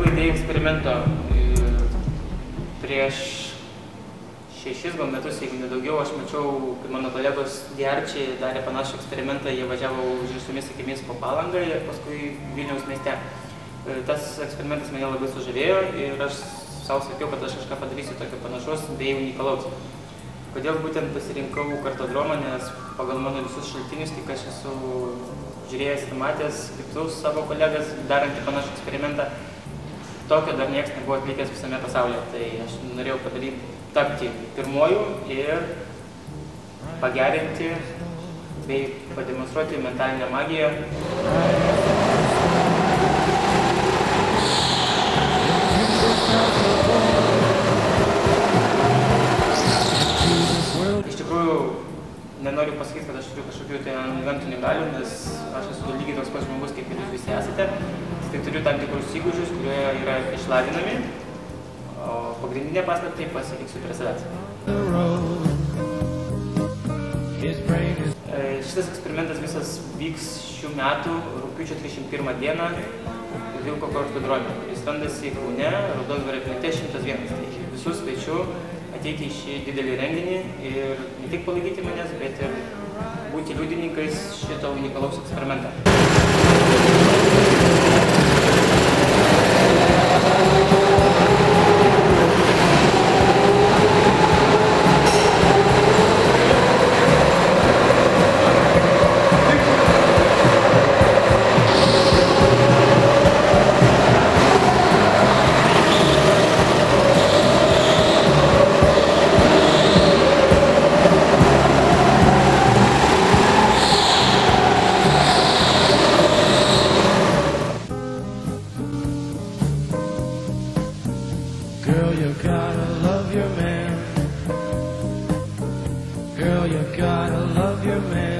kilo idėja eksperimento prieš 6 metus, jeigu nedaugiau. Aš mačiau, kai mano kolegos diarčiai darė panašų eksperimentą, jie važiavo užrištomis akimis po Palangą ir paskui Vilniaus mieste. Tas eksperimentas mane labai sužavėjo ir aš savo sakiau, kad aš kažką padarysiu tokio panašaus bei unikalaus. Kodėl būtent pasirinkau kartodromą, nes pagal mano visus šaltinius, kiek aš esu žiūrėjęs ir matęs kitus savo kolegas darantį panašų eksperimentą, tokio dar niekas nebuvo atlikęs visame pasaulyje. Tai aš norėjau tapti pirmuoju ir pagerinti bei pademonstruoti mentalinę magiją. Iš tikrųjų, nenoriu pasakyti, kad aš turiu kažkokių antgamtinių galių, nes aš esu lygiai toks pats žmogus, kaip ir jūs visi esate. Tik turiu tam tikrus įgūdžius, kurie yra išlavinami, o pagrindinė paslaptį pasiliksiu prie savęs. Šitas eksperimentas visas vyks šių metų rugpjūčio 31 dieną Vilko kartodrome. Jis randasi Kaune, Raudondvario plente 101. Tai visus kviečiu ateiti į šį didelį renginį ir ne tik palaikyti manęs, bet ir būti liudininkais šito unikalaus eksperimento. Girl, you gotta love your man. Girl, you gotta love your man.